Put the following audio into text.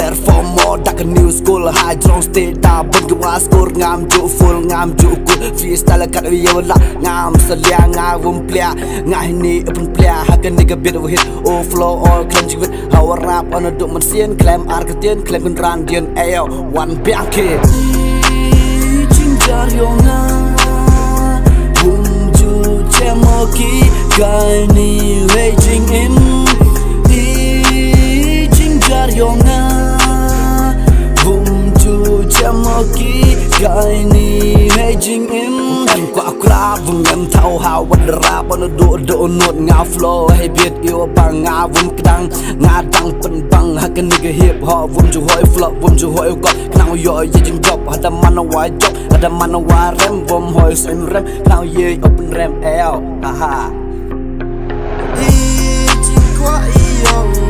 perform more dak new school high drone state da bun gwa score ngam ju full ngam ju good freestyle kat yo la ngam selia ngawum plea ngai ni upun plea hakan nigga bit of hit all flow all cleanse with how rap on a duk man sien claim arkatien claim kun ran dien ayo one back kid jinjar yo na bum ju chemoki guy ni raging in jinjar yo na bum ju chemoki guy ni raging in qua grab ngam thau ha wan rap on do not nga flow hay biết yêu bang nga vun kadang nga dang pen bang ha kan nigga hip hop vum ju hoi flop vum ju hoi got now yo ye jing drop ada mana wa job ada mana wa rem vum hoi sem rem now ye open rem l haha jing kwa yo